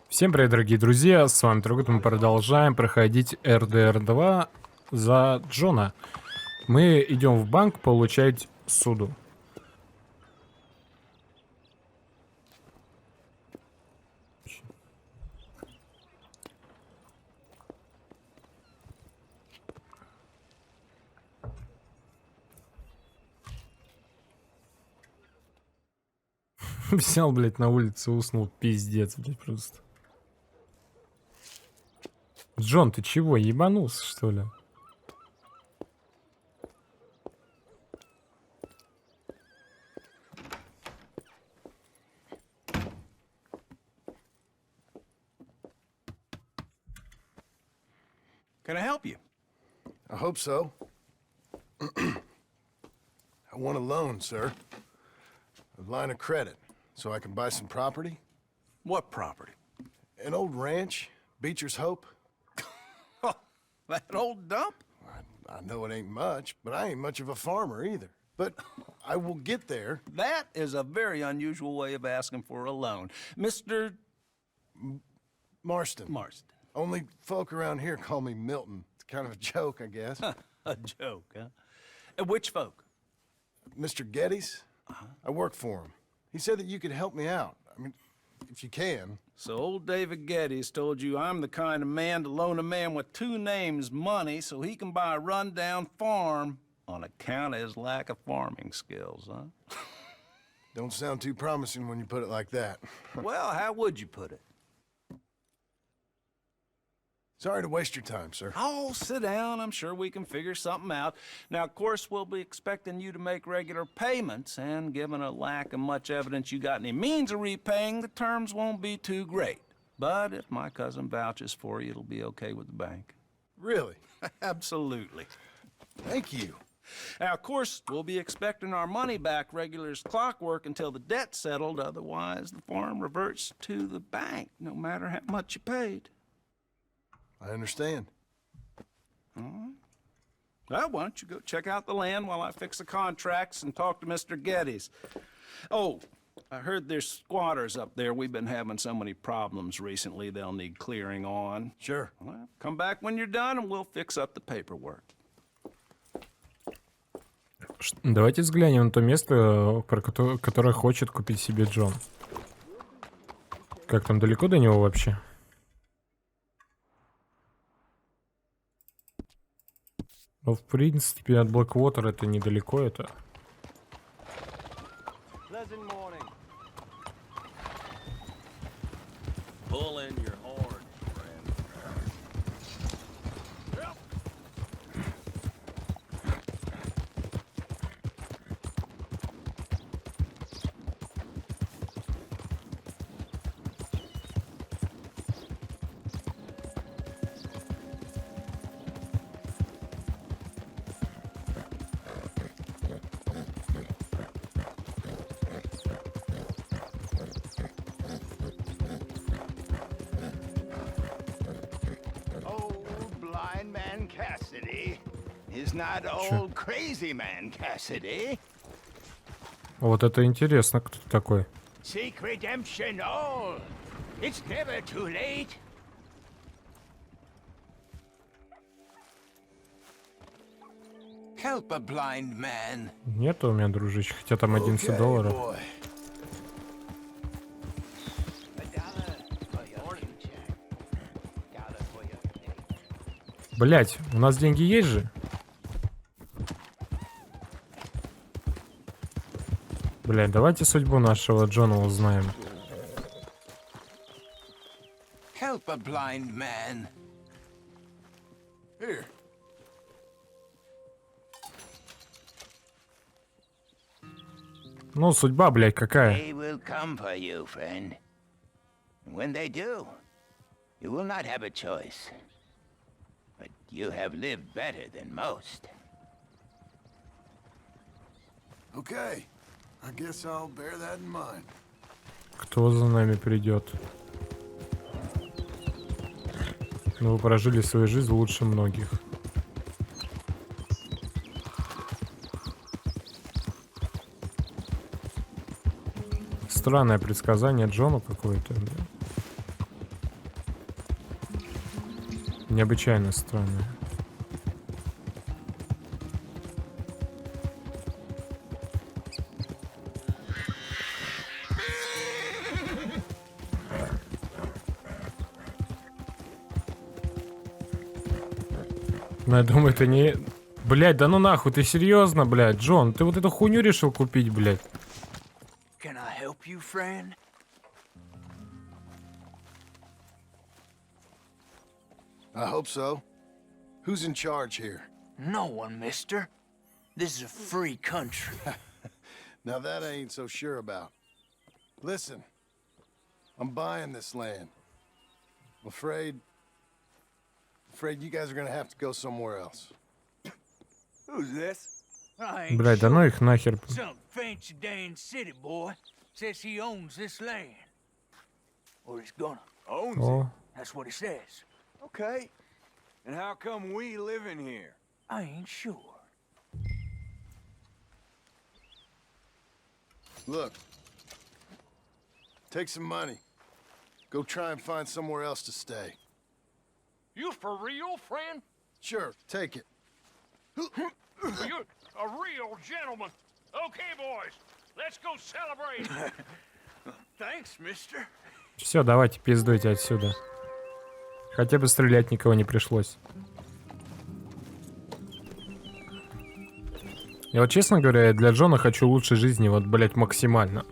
Всем привет, дорогие друзья, с вами Трогут, мы продолжаем проходить РДР 2 за Джона. Мы идем в банк получать суду. Взял, блядь, на улице, уснул, пиздец, блядь, просто. Джон, ты чего, ебанулся, что ли? Can I help you? I hope so. I want a loan, sir. A line of credit, so I can buy some property. What property? An old ranch, Beecher's Hope. Oh, that old dump? I know it ain't much, but I ain't much of a farmer either. But I will get there. That is a very unusual way of asking for a loan. Mr. Marston. Marston. Only folk around here call me Milton. It's kind of a joke, I guess. A joke, huh? And which folk? Mr. Geddes? I work for him. He said that you could help me out. I mean, if you can. So old David Geddes told you I'm the kind of man to loan a man with two names money so he can buy a rundown farm on account of his lack of farming skills, huh? Don't sound too promising when you put it like that. Well, how would you put it? Sorry to waste your time, sir. Oh, sit down. I'm sure we can figure something out. Now, of course, we'll be expecting you to make regular payments, and given a lack of much evidence you got any means of repaying, the terms won't be too great. But if my cousin vouches for you, it'll be okay with the bank. Really? Absolutely. Thank you. Now, of course, we'll be expecting our money back regular as clockwork until the debt's settled. Otherwise, the farm reverts to the bank, no matter how much you paid. I understand. Well, why don't you go check out the land while I fix the contracts and talk to Mr. Geddes. Oh, I heard there's squatters up there. We've been having so many problems recently, they'll need clearing on. Sure. Well, come back when you're done and we'll fix up the paperwork. Давайте взглянем на то место, про которое хочет купить себе Джон. Как там, далеко до него вообще? Ну, в принципе, от Блэквотера это недалеко, это. Is not old crazy man Cassidy. Вот это интересно, кто ты такой. Seek redemption all. It's never too late. Help a blind man. Нет у меня, дружище, хотя там $11. Boy. Блять, у нас деньги есть же? Блять, давайте судьбу нашего Джона узнаем. Help a blind man. Here. Ну, судьба, блять, какая? They will come for you, friend. When they do, you will not have a choice. But you have lived better than most. Okay. I guess I'll bear that in mind. Кто за нами придет? Ну, вы прожили свою жизнь лучше многих. Странное предсказание Джону какое-то. Необычайно странно. Ну, я думаю, это не... Блядь, да ну нахуй, ты серьезно, блядь, Джон? Ты вот эту хуйню решил купить, блядь? Can I help you, friend? I hope so. Who's in charge here? No one, mister. This is a free country. Now that I ain't so sure about. Listen, I'm buying this land. I'm afraid you guys are gonna have to go somewhere else. Who's this? I ain't Блядь, да ну их нахер. Some fancy Dan city boy says he owns this land. Or he's gonna. Owns О, it. That's what he says. Okay. And how come we live in here? I ain't sure. Look, take some money. Go try and find somewhere else to stay. You for real, friend? Sure, take it. You're a real gentleman. Okay, boys, let's go celebrate. Thanks, mister. все, давайте пиздуйте отсюда. Хотя бы стрелять никого не пришлось. Я вот, честно говоря, для Джона хочу лучшей жизни, вот, блять, максимально.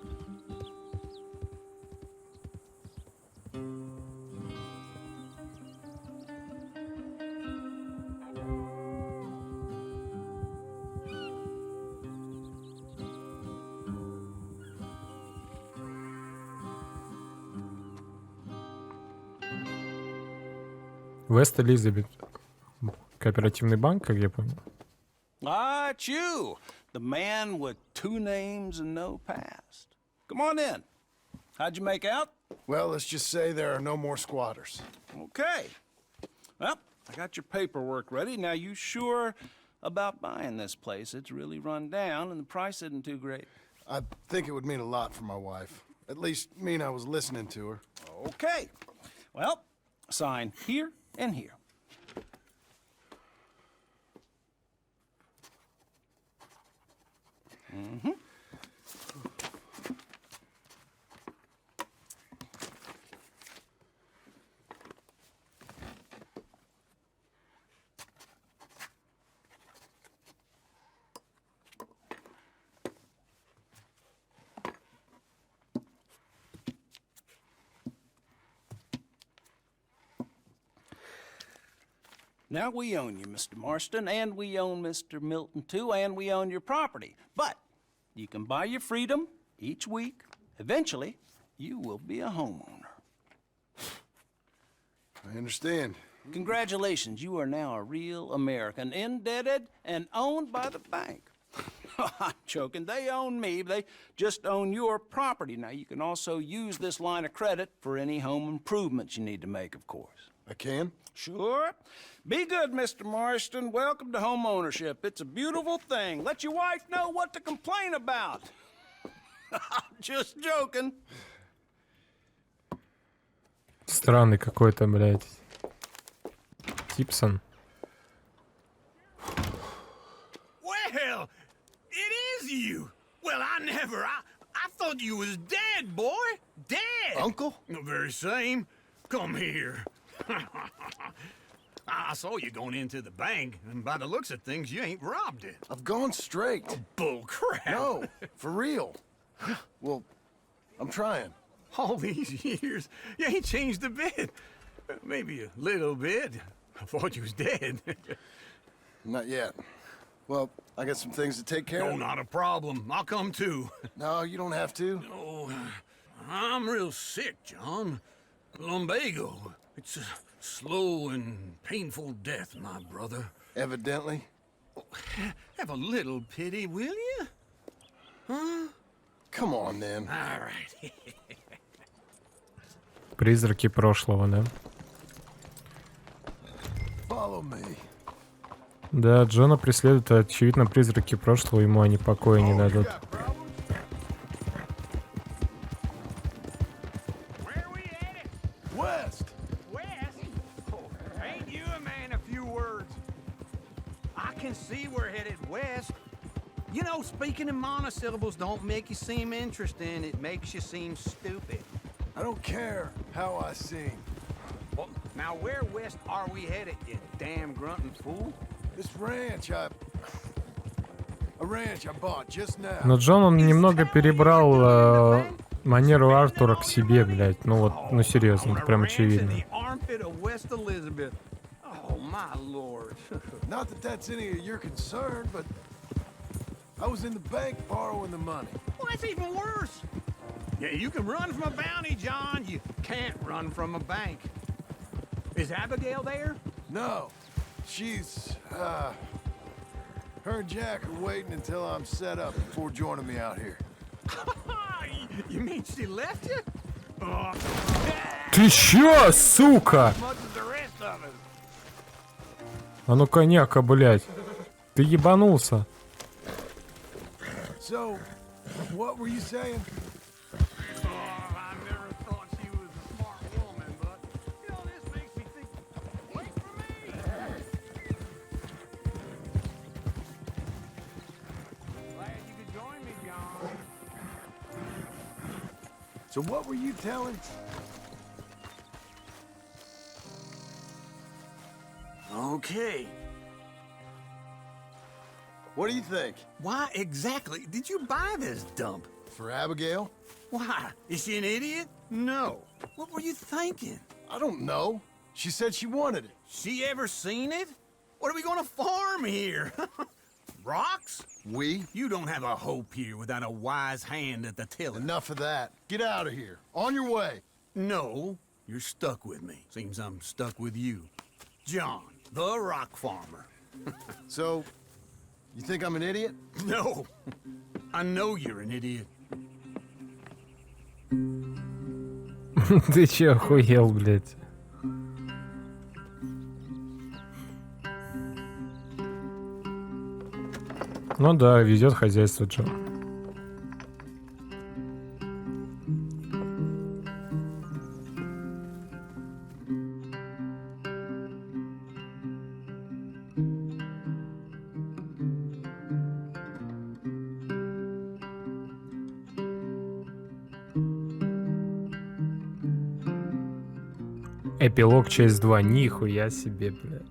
Вест Элизабет. Кооперативный банк, как я понял. Ah, it's you, the man with 2 names and no past. Come on in. How'd you make out? Well, let's just say there are no more squatters. Okay. Well, I got your paperwork ready. Now, you sure about buying this place? It's really run down, and the price isn't too great. I think it would mean a lot for my wife. At least mean I was listening to her. Okay. Well, sign here and here. Now we own you, Mr. Marston, and we own Mr. Milton too, and we own your property. But you can buy your freedom each week. Eventually, you will be a homeowner. I understand. Congratulations, you are now a real American, indebted and owned by the bank. I'm joking, they own me, they just own your property. Now, you can also use this line of credit for any home improvements you need to make, of course. I can? Sure. Be good, Mr. Marston. Welcome to home ownership. It's a beautiful thing. Let your wife know what to complain about. Just joking. Странный какой-то, блядь. Типсон. Well, it is you. Well, I thought you was dead, boy. Dead. Uncle? The very same. Come here. I saw you going into the bank, and by the looks of things, you ain't robbed it. I've gone straight. Bull crap. No, for real. Well, I'm trying. All these years, you ain't changed a bit. Maybe a little bit. I thought you was dead. Not yet. Well, I got some things to take care No, of. not a problem. I'll come too. No, you don't have to. Oh, I'm real sick, John. Lumbago. It's a slow and painful death, my brother. Evidently. Have a little pity, will you? Huh? Come on, then. All right. Призраки прошлого, да? Follow me. Да, Джона преследуют, очевидно, призраки прошлого, ему они покоя не дадут. West. West? Oh, Ain't you a man of few words? I can see we're headed west. You know, speaking in monosyllables don't make you seem interesting. It makes you seem stupid. I don't care how I sing. Well, now where west are we headed, you damn grunting fool? This ranch I bought just now. Но Джон, он немного перебрал манеру Артура к себе, блядь. Ну вот, ну серьезно, это прям очевидно. Oh, my lord. Not that that's any of your concern, but I was in the bank borrowing the money. Well, that's even worse. Yeah, you can run from a bounty, John. You can't run from a bank. Is Abigail there? No, she's, her and Jack are waiting until I'm set up before joining me out here. You mean she left you? Oh, Ты чё, сука? as much as the rest of us. А ну коняка, блядь. Ты ебанулся. So, what were you saying? Oh, I never thought she was a smart woman, but, you know, this makes me think, wait for me. Glad you could join me, John. So what were you telling? Okay. What do you think? Why exactly did you buy this dump? For Abigail? Why? Is she an idiot? No. What were you thinking? I don't know. She said she wanted it. She ever seen it? What are we gonna farm here? Rocks? We? You don't have a hope here without a wise hand at the tiller. Enough of that. Get out of here. On your way. No, you're stuck with me. Seems I'm stuck with you. John, the rock farmer. So, you think I'm an idiot? No, I know you're an idiot. Ты чё, охуел, блядь? Ну да, ведет хозяйство Джон. Эпилог, часть 2. Нихуя себе, блядь.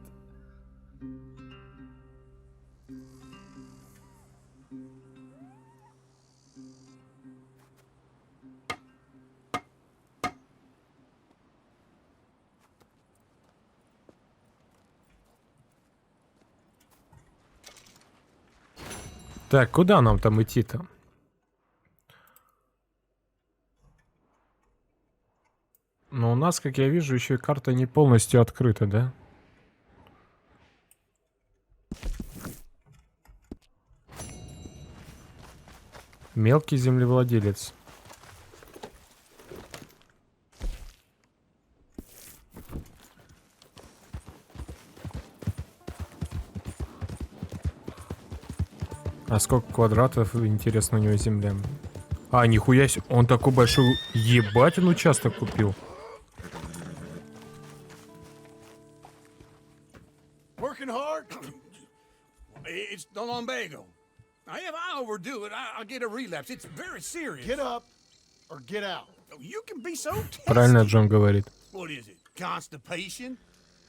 Так, куда нам там идти-то? Но у нас, как я вижу, еще и карта не полностью открыта, да? Мелкий землевладелец. А сколько квадратов, интересно, у него земля? А, нихуя себе, он такой большой... Ебать, он участок купил. Working hard? It's the lumbago. Now, if I overdo it, I'll get a relapse. It's very serious. Get up or get out. You can be so testy. Правильно Джон говорит. What is it? Constipation?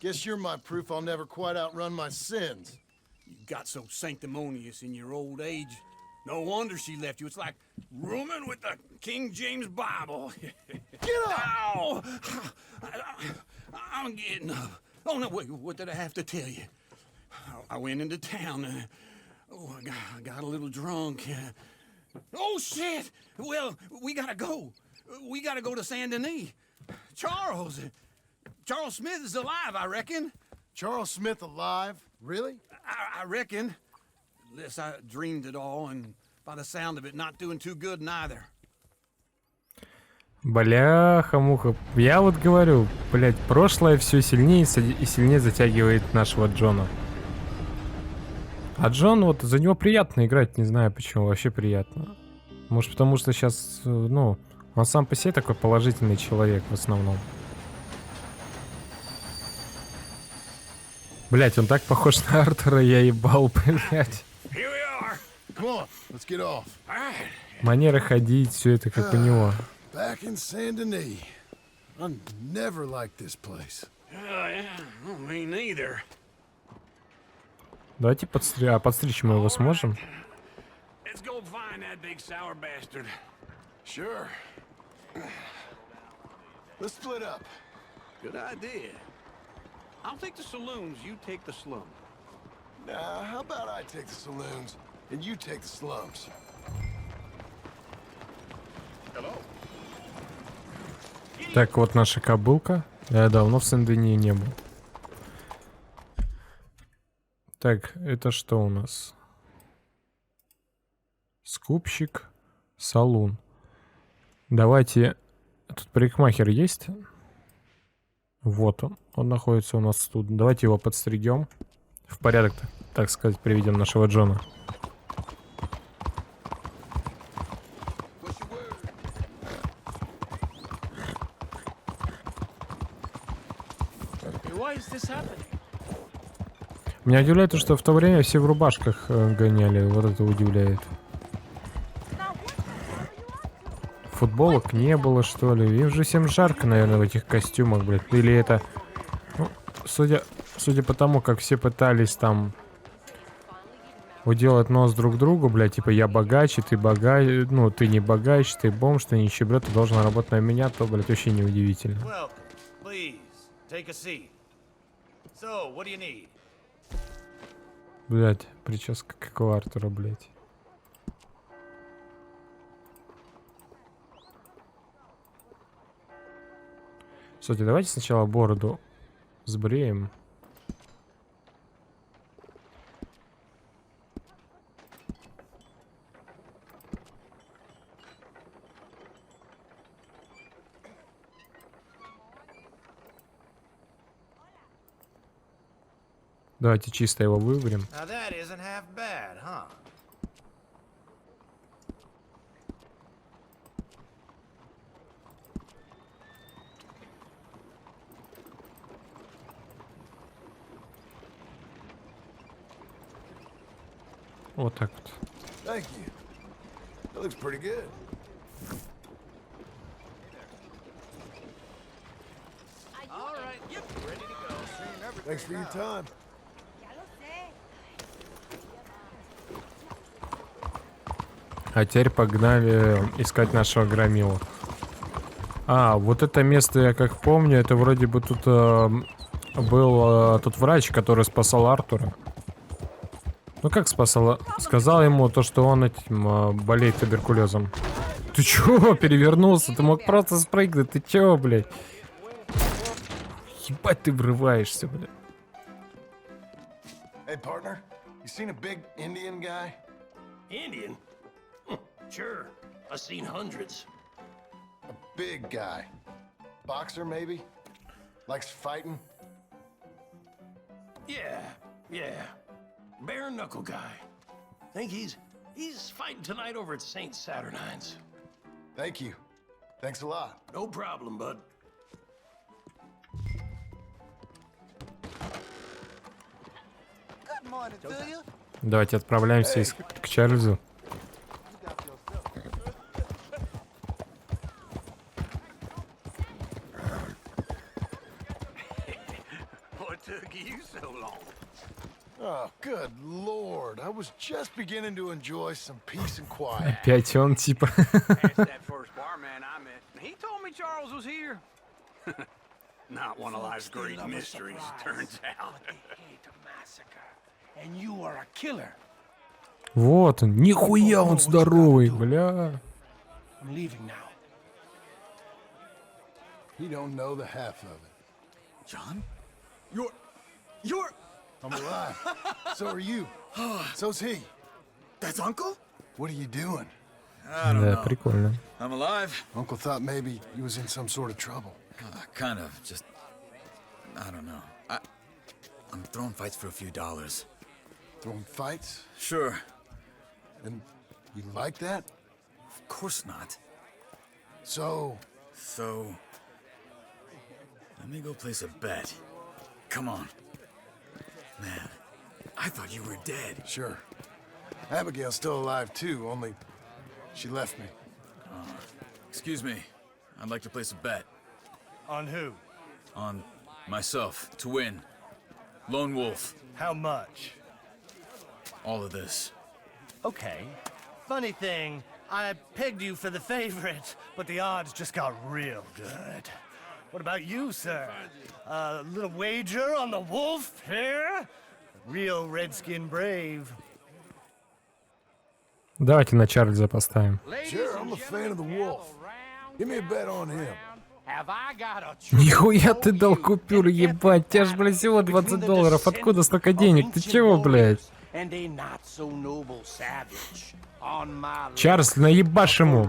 Guess you're my proof I'll never quite outrun my sins. You got so sanctimonious in your old age. No wonder she left you. It's like rooming with the King James Bible. Get up! Ow! I'm getting up. Oh, no, wait, what did I have to tell you? I went into town. I got a little drunk. Oh, shit! Well, we gotta go. We gotta go to Saint Denis. Charles Smith is alive, I reckon. Charles Smith alive? Really? I reckon. Unless I dreamed it all, and by the sound of it, not doing too good neither. Бляха-муха. Я вот говорю, блядь, прошлое все сильнее и сильнее затягивает нашего Джона. А Джон, вот за него приятно играть, не знаю почему, вообще приятно. Может потому что сейчас, ну, он сам по себе такой положительный человек в основном. Блять, он так похож на Артура, я ебал, блять. Here we are. Come on, let's get off. All right. Манера ходить, все это как у него. Back in Saint-Denis. I never liked this place. Yeah, well, me neither. Давайте подстричь мы его сможем. Let's go find that big sour bastard. Sure. Let's split up. Good idea. I'll take the saloons, you take the slum. Nah, how about I take the saloons and you take the slums? Так, вот наша кобылка. Я давно в Сен-Дени не был. Так, это что у нас? Скупщик, салун. Давайте... Тут парикмахер есть? Вот он. Он находится у нас тут. Давайте его подстригем. В порядок, так сказать, приведем нашего Джона. Меня удивляет то, что в то время все в рубашках гоняли. Вот это удивляет. Футболок не было, что ли? Им же всем жарко, наверное, в этих костюмах, блядь. Или это... Ну, судя по тому, как все пытались там уделать нос друг другу, блядь, типа я богаче, ты богач, ну, ты не богач, ты бомж, ты нищеброд, ты должен работать на меня, то, блядь, вообще неудивительно. Блядь, прическа как у Артура, блядь. Кстати, давайте сначала бороду сбреем. Давайте чисто его выберем. Вот так вот. Thank you. That looks pretty good. All right, yep, ready to go. Thanks for your time. А теперь погнали искать нашего громилу. А, вот это место, я как помню, это вроде бы тут был тот врач, который спасал Артура. Ну как спасал? Сказал ему то, что он этим болеет туберкулезом. Ты чё, перевернулся? Ты мог просто спрыгнуть. Ты чё, блядь? Ебать, ты врываешься, блядь. Hey, partner, you seen a big Indian guy? Indian? Sure. I've seen hundreds. A big guy. Boxer, maybe? Likes fighting? Yeah. Bare knuckle guy. Think he's fighting tonight over at St. Saturnine's. Thank you. Thanks a lot. No problem, bud. Давайте отправляемся к Чарльзу. What took you so long? Oh, good lord. I was just beginning to enjoy some peace and quiet. Опять он типа. Asked that first barman I met, and he told me Charles was here. Not one of life's great mysteries, turns out. And you are a killer. Вот он, нихуя он здоровый, бля. I'm leaving now. You don't know the half of it. John? You're... I'm alive. So are you. So's he. That's Uncle? What are you doing? I don't Да, know. прикольно. I'm alive. Uncle thought maybe he was in some sort of trouble. Kind of, just... I don't know. I'm throwing fights for a few dollars. Throwing fights? Sure. And you like that? Of course not. So, Let me go place a bet. Come on. Man, I thought you were dead. Sure. Abigail's still alive too, only she left me. Excuse me. I'd like to place a bet. On who? On myself, to win. Lone Wolf. How much? All of this. Okay. Funny thing, I pegged you for the favorite, but the odds just got real good. What about you, sir? A little wager on the wolf here? Real redskin brave. Давайте на Чарльза поставим. Sure, I'm a fan of the wolf. Give me a bet on him. Нихуя ты дал купюру, ебать. Тебя ж, блядь, всего $20. Откуда столько денег? Ты чего, блядь? Чарльз, наебашь ему.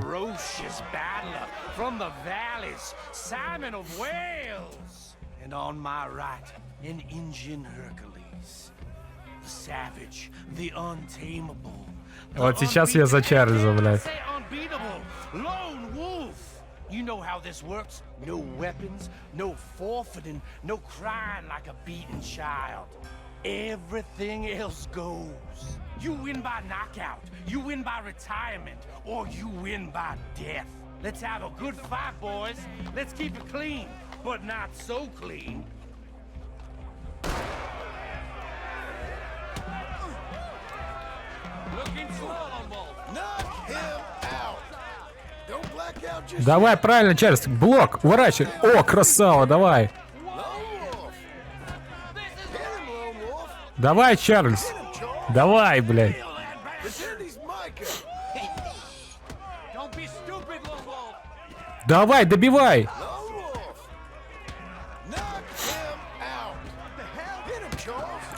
Вот сейчас я за Чарльза, блядь. You know how this works. No weapons, no forfeiting, no crying like a beaten child. Everything else goes. You win by knockout, you win by retirement, or you win by death. Let's have a good fight, boys. Let's keep it clean, but not so clean. Looking slow, Knock him out. Don't black out just Давай, правильно, Чарльз. Блок, уворачивай. О, красава, давай. Давай, Чарльз. Давай, блядь. Давай, добивай.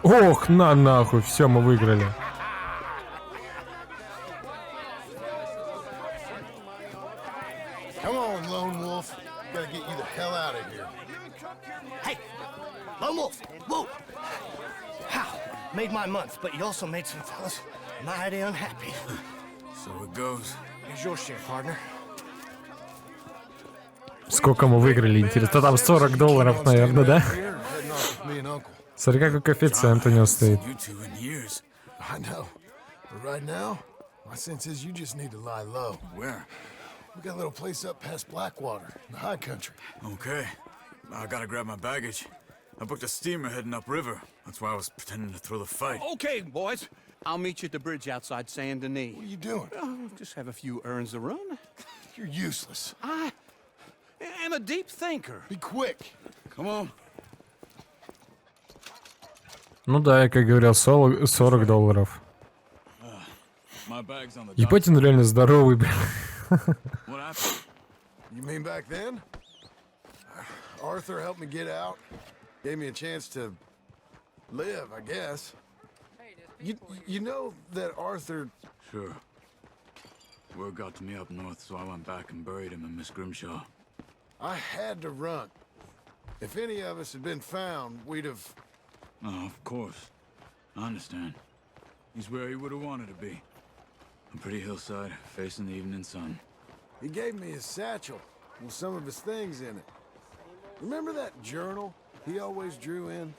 Ох, на нахуй, все, мы выиграли. Come on, Lone Wolf. Gotta get you the hell out of here. Hey, Lone Wolf, whoa! How? Made my month, but you also made some fellas mighty unhappy. So it goes. Here's your share, partner. Сколько мы выиграли, интересно? Там $40, наверное, да? Смотри, какой коэффициент у него стоит. I know. But right now, my sense is you just need to lie low. Where? We got a little place up past Blackwater, in the high country. Okay. I gotta grab my baggage. I booked a steamer heading upriver. That's why I was pretending to throw the fight. Okay, boys. I'll meet you at the bridge outside Saint Denis. What are you doing? Oh, just have a few errands to run. You're useless. I am a deep thinker. Be quick. Come on. Ну да, я как говорил, $40. My bag's on the Ебать, он реально здоровый, бля. What happened? You mean back then? Arthur helped me get out. Gave me a chance to live, I guess. You know that Arthur... Sure. Word got to me up north, so I went back and buried him in Miss Grimshaw. I had to run. If any of us had been found, we'd have... Oh, of course. I understand. He's where he would have wanted to be. A pretty hillside, facing the evening sun. He gave me his satchel with some of his things in it. Remember that journal he always drew in?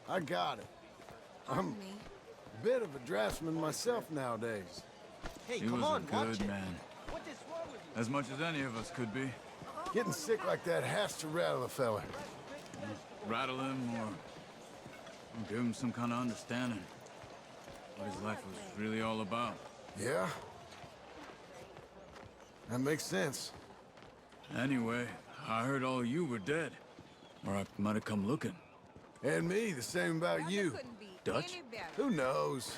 I got it. I'm a bit of a draftsman myself nowadays. He was a good man. As much as any of us could be. Getting sick like that has to rattle a fella. Rattle him or give him some kind of understanding. What his life was really all about. Yeah? That makes sense. Anyway, I heard all you were dead. Or I might have come looking. And me, the same about you. Dutch? Who knows?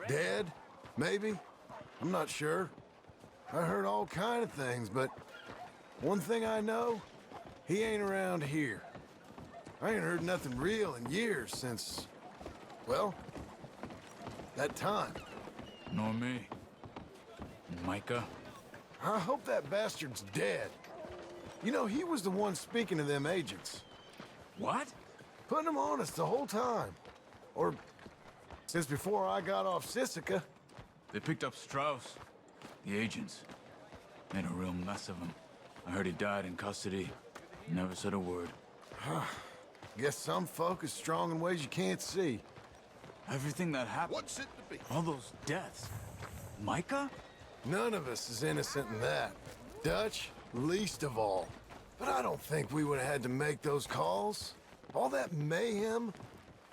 Dead? Maybe? I'm not sure. I heard all kind of things, but one thing I know, he ain't around here. I ain't heard nothing real in years since, well, that time. Nor me. Micah? I hope that bastard's dead. You know, he was the one speaking to them agents. What? Putting them on us the whole time. Or since before I got off Sisika. They picked up Strauss. The agents. Made a real mess of him. I heard he died in custody. Never said a word. Guess some folk is strong in ways you can't see. Everything that happened. What's it to be? All those deaths. Micah? None of us is innocent in that. Dutch, least of all. But I don't think we would have had to make those calls. All that mayhem.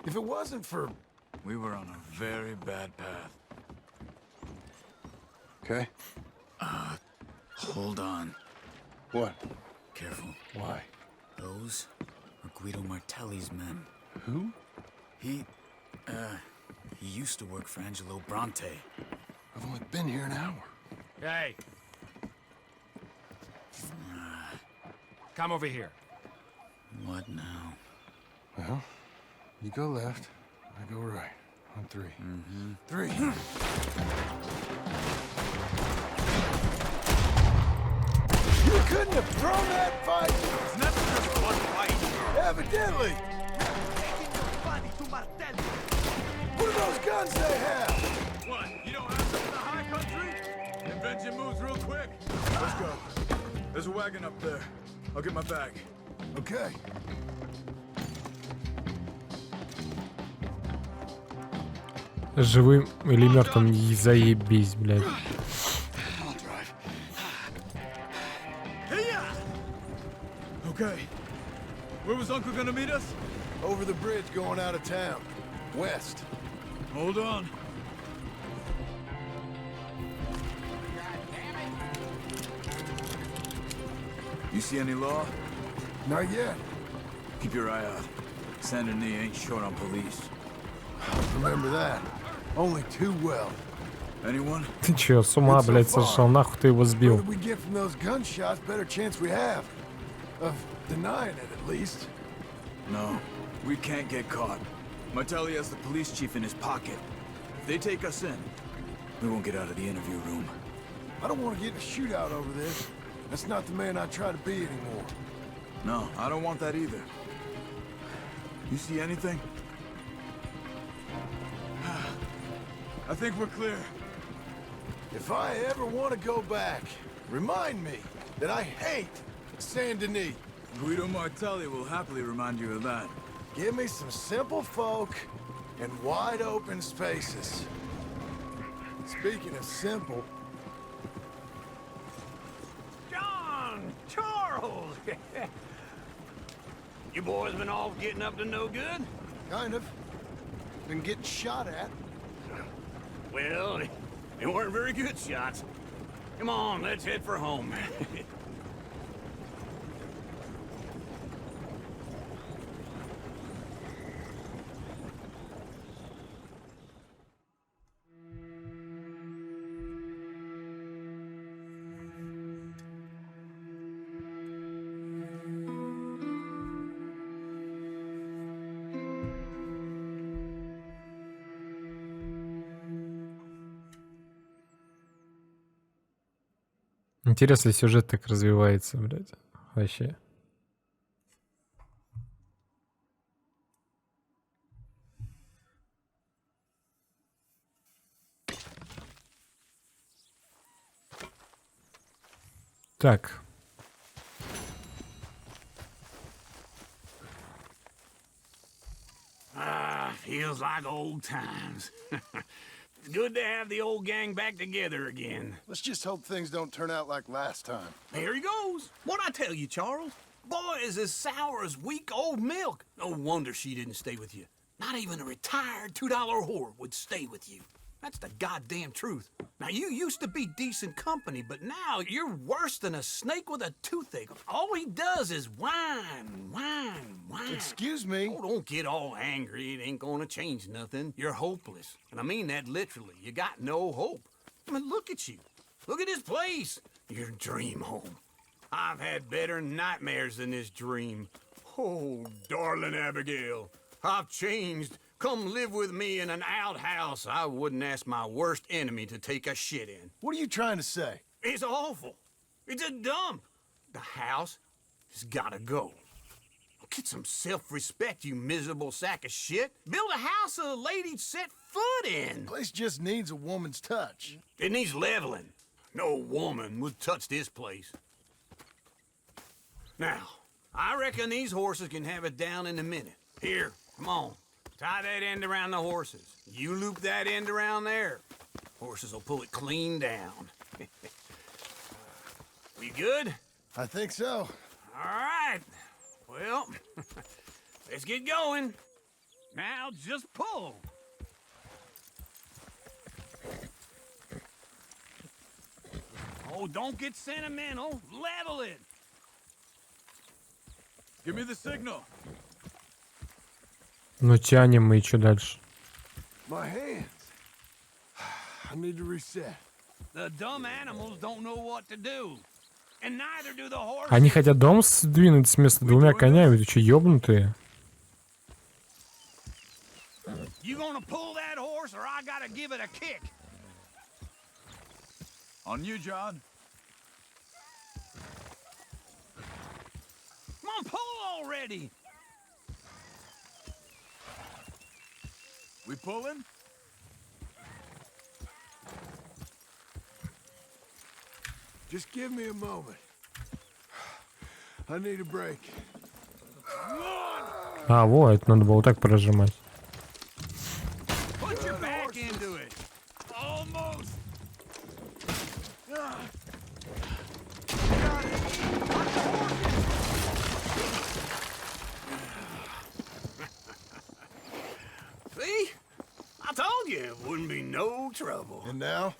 If it wasn't for... We were on a very bad path. Okay. Hold on. What? Careful. Why? Those are Guido Martelli's men. Who? He used to work for Angelo Bronte. I've only been here an hour. Hey. Come over here. What now? Well, you go left, I go right. On 3. Mm-hmm. 3. You couldn't have thrown that fight! It's not just one fight. Evidently! What are those guns they have? What? You don't have them in the high country? Invention moves real quick. Let's go. There's a wagon up there. I'll get my bag. Okay. Живым или мертвым, заебись, блядь. Okay. Where was Uncle gonna meet us? Over the bridge going out of town. West. Hold on. You see any law? Not yet. Keep your eye out. Saint Denis ain't short on police. Remember that. Only too well. Anyone? Ты чё, с ума, блядь, сошел? Нахуй ты его The сбил? further we get from those gunshots, better chance we have. Of denying it, at least. No, we can't get caught. Martelli has the police chief in his pocket. If they take us in, we won't get out of the interview room. I don't want to get in a shootout over this. That's not the man I try to be anymore. No, I don't want that either. You see anything? I think we're clear. If I ever want to go back, remind me that I hate Saint Denis. Guido Martelli will happily remind you of that. Give me some simple folk and wide open spaces. Speaking of simple, John! Charles! You boys been off getting up to no good? kind of. Been getting shot at. Well, they weren't very good shots. Come on, let's head for home. Интересно, сюжет так развивается, блядь. Вообще. Так. Feels like old times. It's good to have the old gang back together again. Let's just hope things don't turn out like last time. There he goes. What'd I tell you, Charles? Boy is as sour as weak old milk. No wonder she didn't stay with you. Not even a retired $2 whore would stay with you. That's the goddamn truth. Now, you used to be decent company, but now you're worse than a snake with a toothache. All he does is whine, whine, whine. Excuse me. Oh, don't get all angry. It ain't gonna change nothing. You're hopeless. And I mean that literally. You got no hope. I mean, look at you. Look at this place. Your dream home. I've had better nightmares than this dream. Oh, darling Abigail, I've changed. Come live with me in an outhouse I wouldn't ask my worst enemy to take a shit in. What are you trying to say? It's awful. It's a dump. The house has gotta go. Get some self-respect, you miserable sack of shit. Build a house a lady'd set foot in. Place just needs a woman's touch. It needs leveling. No woman would touch this place. Now, I reckon these horses can have it down in a minute. Here, come on. Tie that end around the horses. You loop that end around there. Horses will pull it clean down. We good? I think so. All right. Well, let's get going. Now just pull. Oh, don't get sentimental. Level it. Give me the signal. Ну тянем мы, и что дальше? My hands. I need to reset. The dumb animals don't know what to do. And neither do the horses. Они хотят дом сдвинуть с места двумя конями, ты что, ёбнутые? You gonna pull that horse or I gotta give it a kick? On you, John. Come on, pull already. We pulling? Just give me a moment. I need a break. А, во, это надо было так прожимать. Put your back into it. Almost. See? I told you it wouldn't be no trouble. And now?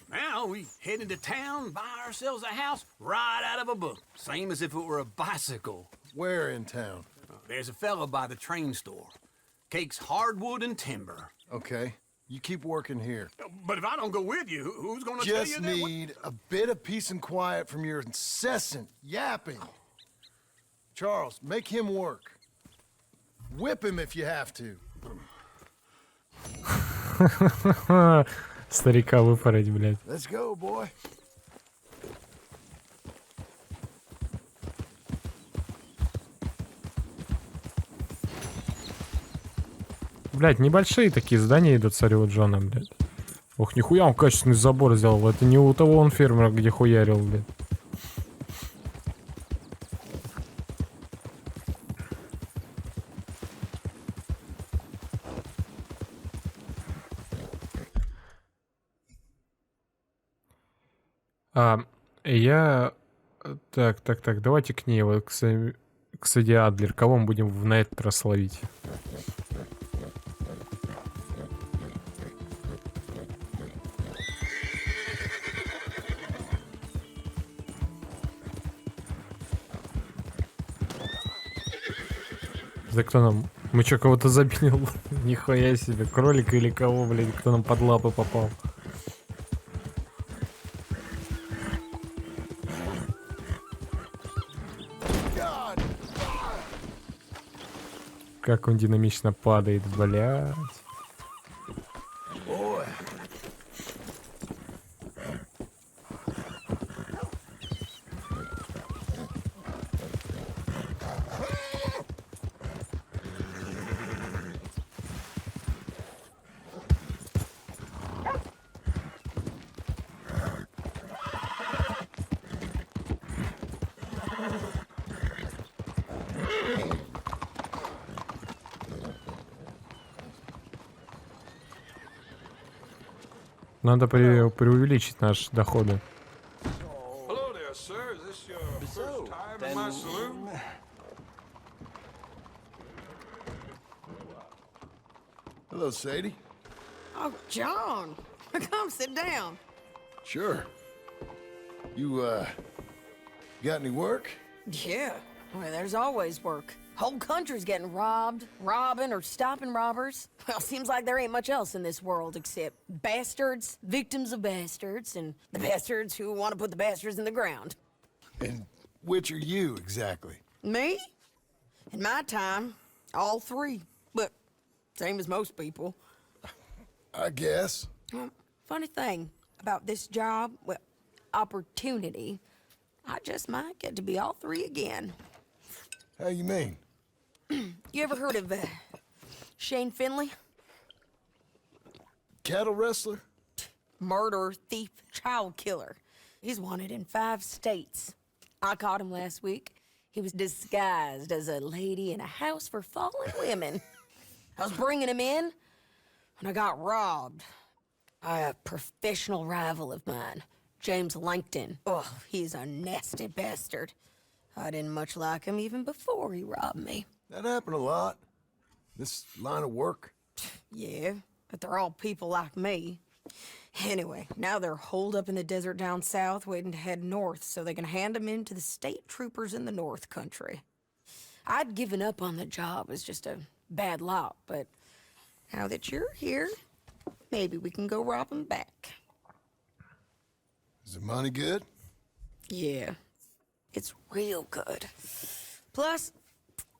Now we head into town, buy ourselves a house right out of a book. Same as if it were a bicycle. Where in town? There's a fella by the train store. Cakes hardwood and timber. Okay. You keep working here. But if I don't go with you, who's gonna tell you Just that? need a bit of peace and quiet from your incessant yapping. Charles, make him work. Whip him if you have to. Старика выпороть, блядь. Let's go, boy. Блядь, небольшие такие здания идут царю Джона, блядь. Ох, нихуя он качественный забор сделал. Это не у того он фермера, где хуярил, блядь. Я... Так, давайте к ней, вот, к Сади Адлер. Кого мы будем на этот раз ловить? За кто нам? Мы что, кого-то забили? Нихуя себе. Кролика или кого, блядь, кто нам под лапы попал? Как он динамично падает, блядь. Надо преувеличить наши доходы. Hello there, sir. Is this your first time in my saloon? Hello, Sadie. Oh, John. Come sit down. Sure. You, got any work? Yeah. Well, there's always work. Whole country's getting robbed, robbing, or stopping robbers. Well, seems like there ain't much else in this world except bastards, victims of bastards, and the bastards who want to put the bastards in the ground. And which are you, exactly? Me? In my time, all three. But same as most people. I guess. Well, funny thing about this job, well, opportunity, I just might get to be all three again. How you mean? You ever heard of Shane Finley? Cattle wrestler? Murderer, thief, child killer. He's wanted in 5 states. I caught him last week. He was disguised as a lady in a house for fallen women. I was bringing him in, and I got robbed by a professional rival of mine, James Langton. Oh, he's a nasty bastard. I didn't much like him even before he robbed me. That happened a lot. This line of work. Yeah, but they're all people like me. Anyway, now they're holed up in the desert down south, waiting to head north so they can hand them in to the state troopers in the north country. I'd given up on the job as just a bad lot, but now that you're here, maybe we can go rob them back. Is the money good? Yeah, it's real good. Plus,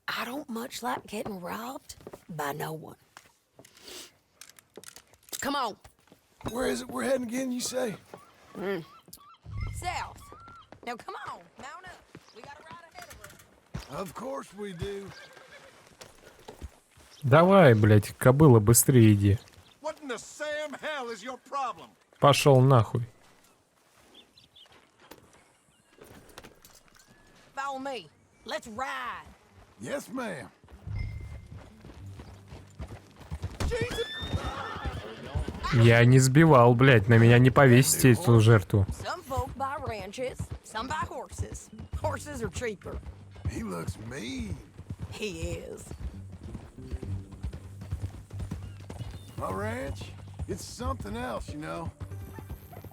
I don't much like getting robbed by no one. Come on. Where is it we're heading again, you say? South. Now come on, mount up. We got a ride ahead of us. Of course we do. Давай, блядь, кобыла, быстрее иди. What in the Sam hell is your problem? Пошел нахуй. Follow me. Let's ride. Yes, ma'am. Я не сбивал, блядь, на меня не повесите эту жертву. Some folk buy ranches, some buy horses. Horses are cheaper. He looks mean. He is. My ranch, it's something else, you know.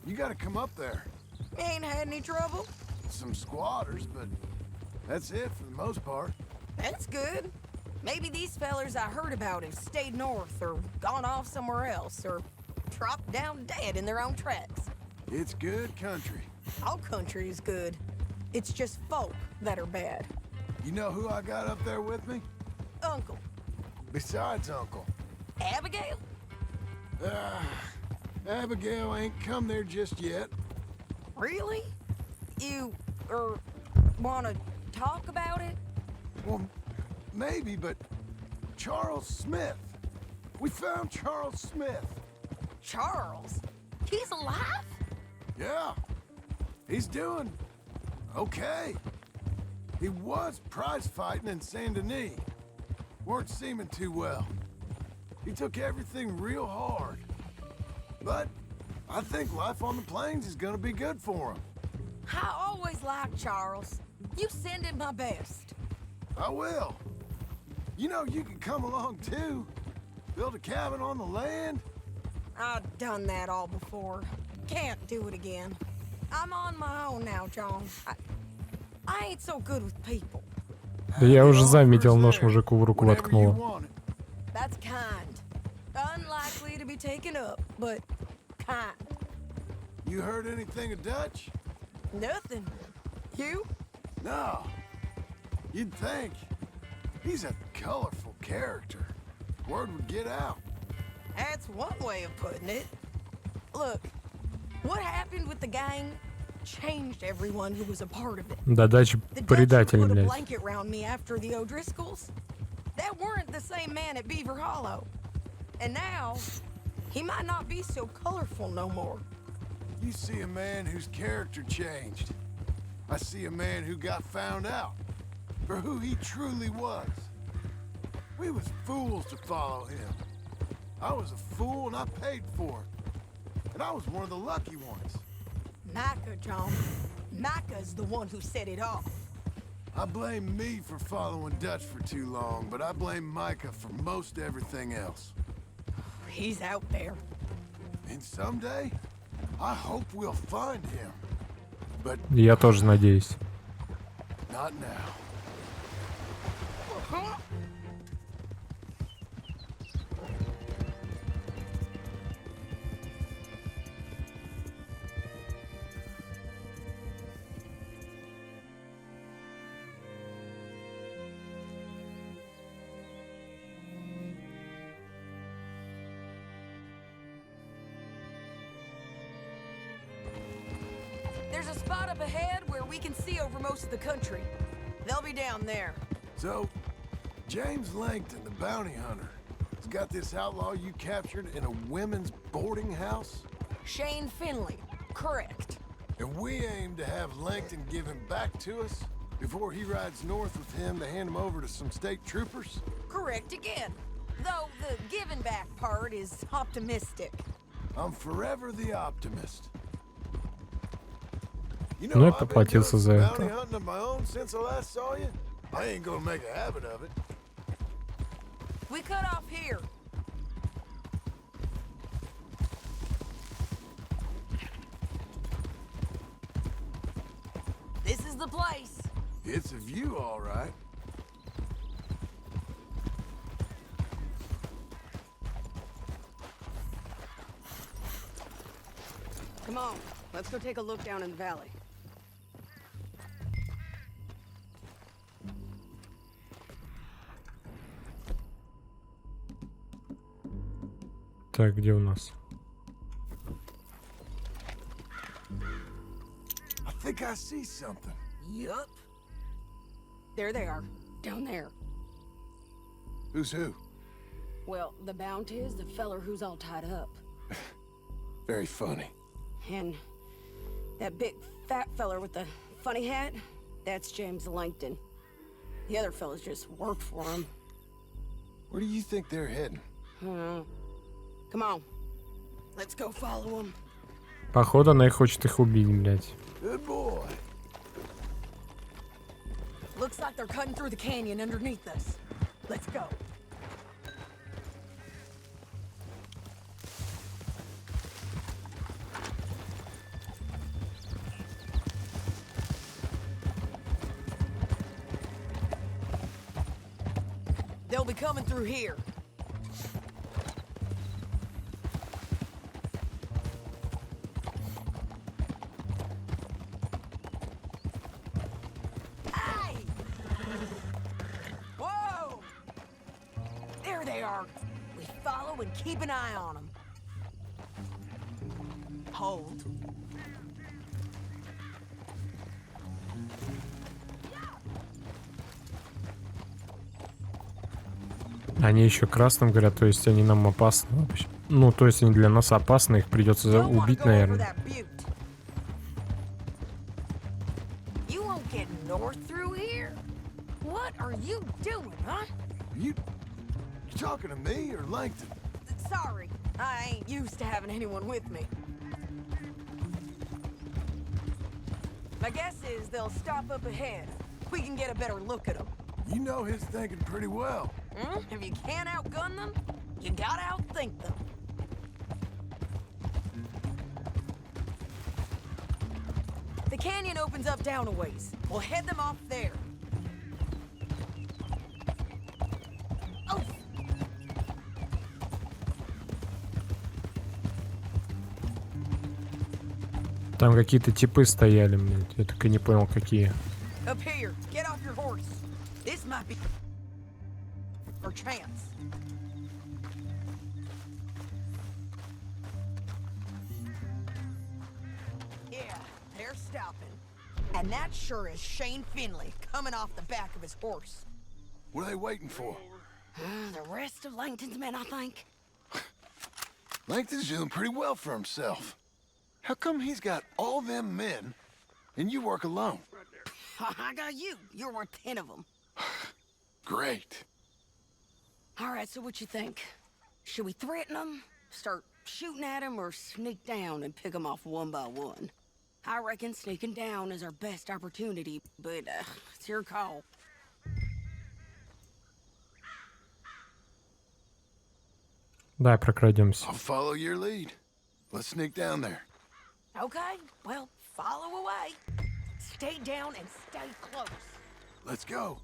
You gotta come up there. Ain't had any trouble? Some squatters, but that's it for the most part. That's good. Maybe these fellers I heard about have stayed north or gone off somewhere else or dropped down dead in their own tracks. It's good country. All country is good. It's just folk that are bad. You know who I got up there with me? Uncle. Besides Uncle. Abigail? Abigail ain't come there just yet. Really? You, wanna talk about it? Well, maybe, but Charles Smith. We found Charles Smith. Charles? He's alive? Yeah. He's doing okay. He was prize fighting in Saint Denis. Weren't seeming too well. He took everything real hard. But I think life on the plains is gonna be good for him. I always liked Charles. You send him my best. I will. You know, you can come along too. Build a cabin on the land. I've done that all before. Can't do it again. I'm on my own now, John. I ain't so good with people. Да я уже заметил, нож мужику в руку Whenever you воткнула. want it. That's kind. Unlikely to be taken up, but kind. You heard anything of Dutch? Nothing. You? No. You'd think. He's a colorful character. Word would get out. That's one way of putting it. Look, what happened with the gang changed everyone who was a part of it. Да, Датча The Dutch предатель, put a блядь. blanket around me after the O'Driscolls. That weren't the same man at Beaver Hollow. And now, he might not be so colorful no more. You see a man whose character changed. I see a man who got found out for who he truly was. We was fools to follow him. I was a fool and I paid for it. And I was one of the lucky ones. Micah, John. Micah's the one who set it off. I blame me for following Dutch for too long, but I blame Micah for most everything else. He's out there. And someday, I hope we'll find him. But Я тоже надеюсь. not now. There's a spot up ahead where we can see over most of the country. They'll be down there. So, James Langton, the bounty hunter, has got this outlaw you captured in a women's boarding house? Shane Finley. Correct. And we aim to have Langton give him back to us Before he rides north with him to hand him over to some state troopers? Correct again. Though the giving back part is optimistic. I'm forever the optimist. You Ну know, и I've been поплатился за bounty это. hunting of my own since I last saw you. I ain't gonna make a habit of it. We cut off here. This is the place. It's a view, all right. Come on, let's go take a look down in the valley. Так, где у нас? I think I see something. Yup. There they are, down there. Who's who? Well, the bounty is the feller who's all tied up. Very funny. And that big fat feller with the funny hat, that's James Langton. The other fellas just work for him. Where do you think they're heading? Come on, let's go follow him. Походу, она и хочет их убить, блядь. Good boy. Looks like they're cutting through the canyon underneath us. Let's go. They'll be coming through here. Hey! Whoa! There they are. We follow and keep an eye on them. Hold. Они еще красным говорят, то есть они нам опасны вообще. Ну, то есть они для нас опасны, их придется убить, наверное. You won't get north through here? What are you doing, huh? You talking to me or Langton? Sorry, I ain't used to having anyone with me. My guess is they'll stop up ahead. We can get a better look at them. You know his thinking pretty well. If you can't outgun them, you gotta outthink them. The canyon opens up down a ways. We'll head them off there. Oh! Там какие-то типы стояли, блядь. Я так и не понял, какие. Up here, get off your horse. This might be our chance. Yeah, they're stopping. And that sure is Shane Finley coming off the back of his horse. What are they waiting for? The rest of Langton's men, I think. Langton's doing pretty well for himself. How come he's got all them men and you work alone? I got you. You're worth 10 of them. Great. All right, so what you think? Should we threaten them, start shooting at them, or sneak down and pick them off one by one? I reckon sneaking down is our best opportunity, but it's your call. Да, прокрадемся. I'll follow your lead. Let's sneak down there. Okay, well, follow away. Stay down and stay close. Let's go.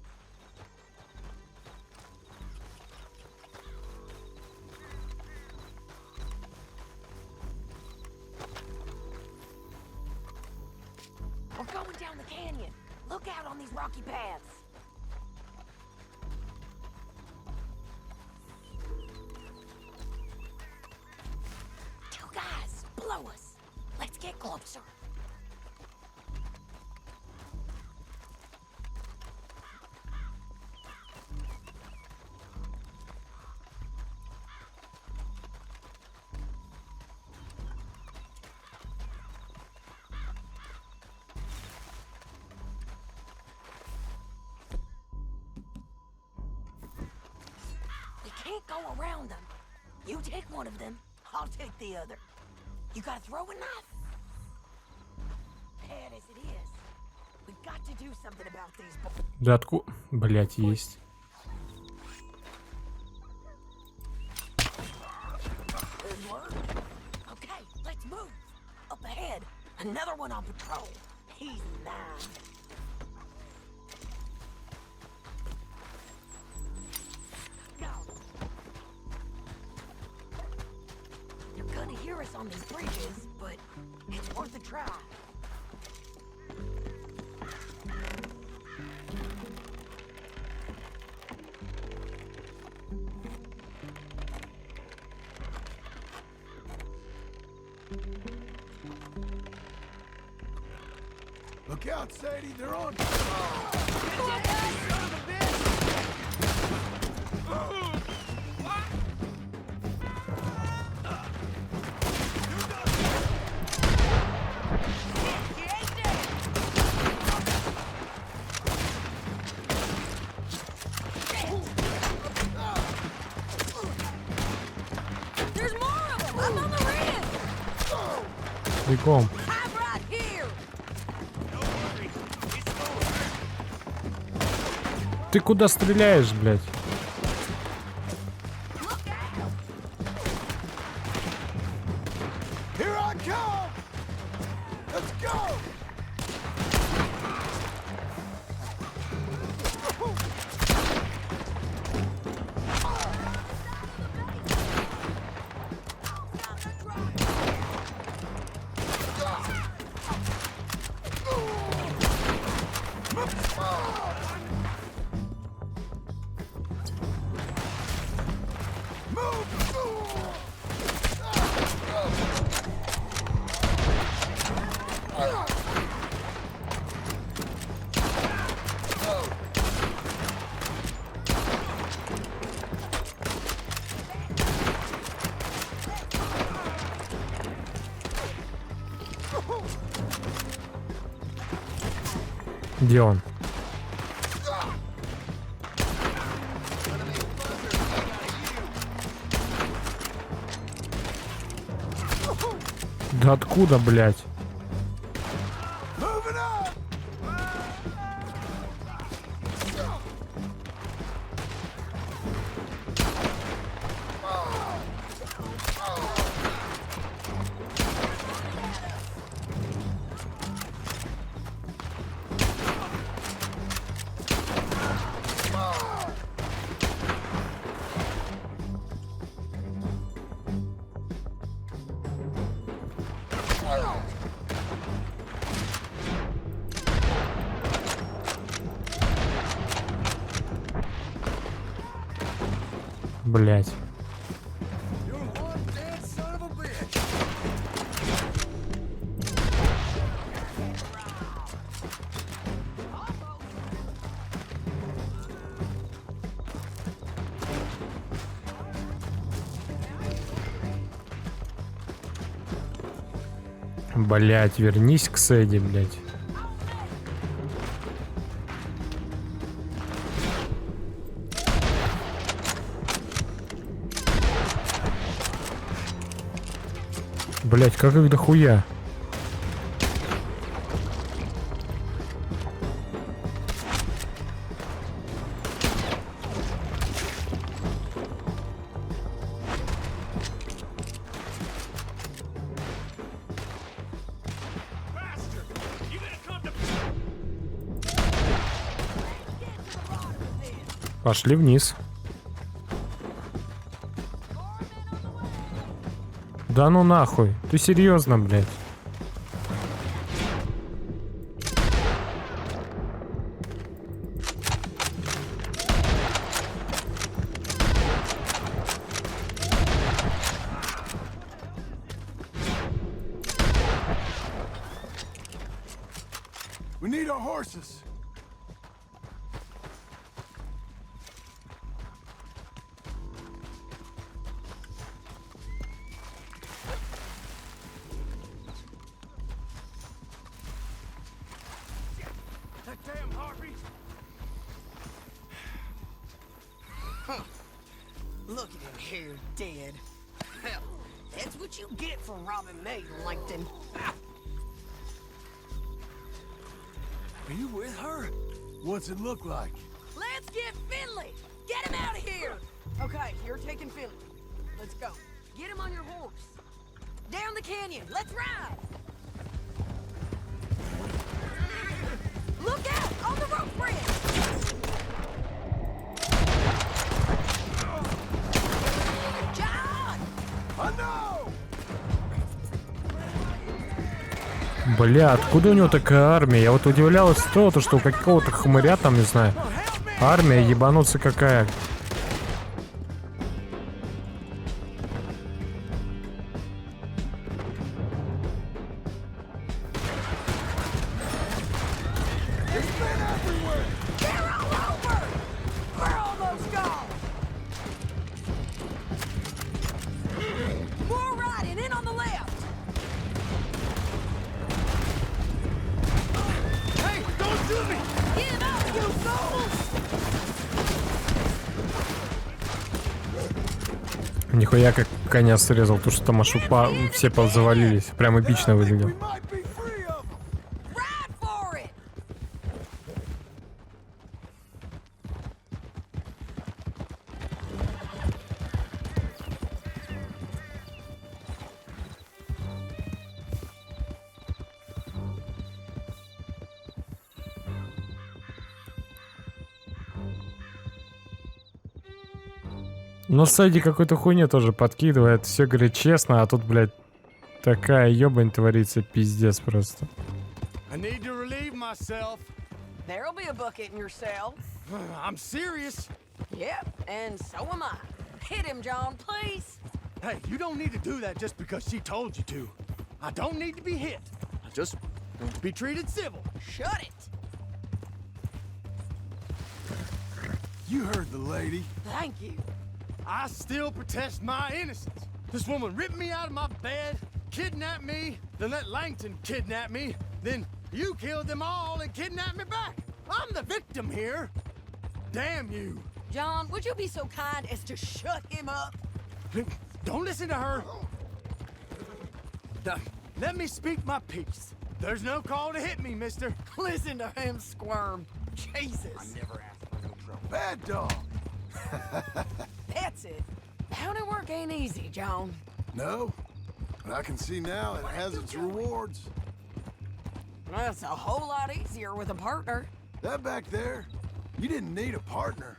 We're going down the canyon. Look out on these rocky paths. Two guys below us. Let's get closer. can't go around them. You take one of them, I'll take the other. You gotta throw a knife. Bad as it is, we've got to do something about these boys. Да откуда? Блять, есть. Good work. Okay, let's move. Up ahead, another one on patrol. He's 9. Go. You're gonna hear us on these bridges, but it's worth a try. Look out, Sadie, they're on. There's more of them! I'm on the rim! Бегом. I'm right here! Ты куда стреляешь, блядь? Here I come! Let's go! Где он? Да откуда, блядь? Блять. Блять, вернись к Сэдди, блять. Блять, как их дохуя? Пошли вниз. Да ну нахуй. Ты серьезно, блядь? We need our horses. Look at him here, dead. Well, that's what you get for robbing me, Langton. Are you with her? What's it look like? Let's get Finley! Get him out of here! Okay, you're taking Finley. Let's go. Get him on your horse. Down the canyon, let's ride! Look out! On the rope bridge! John! Oh no! Бля, откуда у него такая армия? Я вот удивлялась то, что у какого-то хмыря там, не знаю, армия ебануться какая. Нихуя как коня срезал, то что там аж все завалились. Прям эпично выглядел. Но Сэдди какой-то хуйню тоже подкидывает. Все говорит честно, а тут, блядь, такая ебань творится, пиздец просто. There'll be a bucket in your cell. I'm serious. Yep, and so am I. Hit him, John, please. Hey, you don't need to do that just because she told you to. I don't need to be hit. I just want to be treated civil. Shut it. You heard the lady. Thank you. I still protest my innocence. This woman ripped me out of my bed, kidnapped me, then let Langton kidnap me, then you killed them all and kidnapped me back. I'm the victim here. Damn you. John, would you be so kind as to shut him up? Don't listen to her. Let me speak my piece. There's no call to hit me, mister. Listen to him squirm. Jesus. I never asked for no trouble. Bad dog. That's it. Bounty work ain't easy, John. No, but I can see now it has its rewards. Well, it's a whole lot easier with a partner. That back there, you didn't need a partner.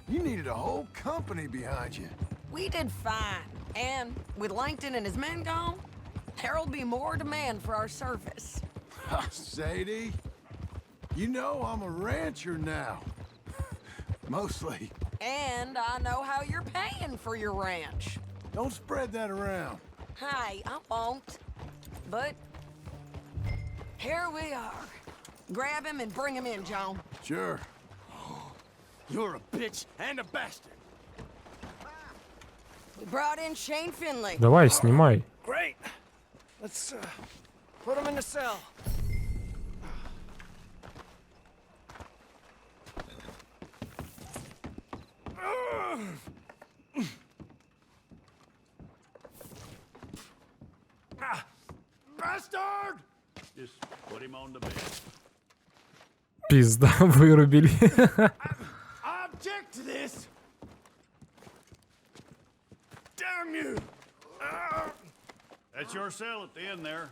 You needed a whole company behind you. We did fine. And with Langton and his men gone, there'll be more demand for our service. Sadie, you know I'm a rancher now. Mostly. And I know how you're paying for your ranch. Don't spread that around. Hey, I won't. But here we are. Grab him and bring him in, John. Sure. You're a bitch and a bastard. We brought in Shane Finley. Давай, снимай. Great. Let's put him in the cell. Bastard! Just put him on the bed. Пизда, вырубили. I object to this. Damn you! That's your cell at the end there.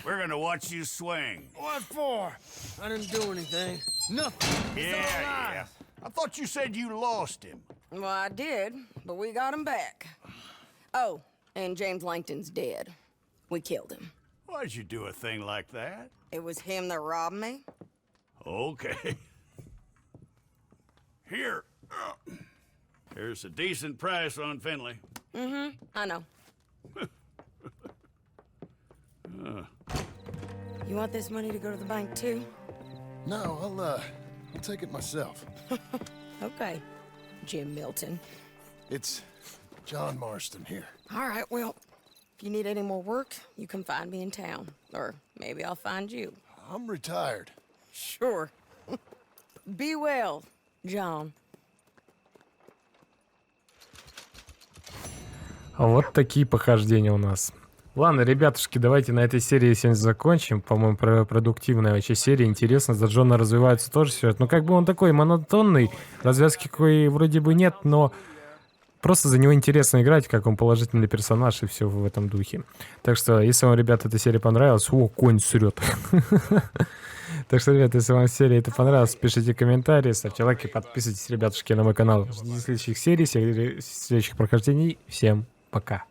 We're gonna watch you swing. What for? I didn't do anything. Nothing. Yeah. I thought you said you lost him. Well, I did, but we got him back. Oh, and James Langton's dead. We killed him. Why'd you do a thing like that? It was him that robbed me. Okay. Here. Here's a decent price on Finley. Mm-hmm, I know. You want this money to go to the bank, too? No, I'll take it myself. Okay, Jim Milton. It's John Marston here. All right, well, if you need any more work, you can find me in town. Or maybe I'll find you. I'm retired. Sure. Be well, John. Вот такие похождения у нас. Ладно, ребятушки, давайте на этой серии сегодня закончим. По-моему, продуктивная вообще серия. Интересно, за Джона развивается тоже сюжет. Ну, как бы он такой монотонный, развязки какой вроде бы нет, но просто за него интересно играть, как он положительный персонаж и все в этом духе. Так что, если вам, ребята, эта серия понравилась... О, конь срет. Так что, ребята, если вам серия это понравилась, пишите комментарии, ставьте лайки, подписывайтесь, ребятушки, на мой канал. Ждите следующих серий, следующих прохождений. Всем пока.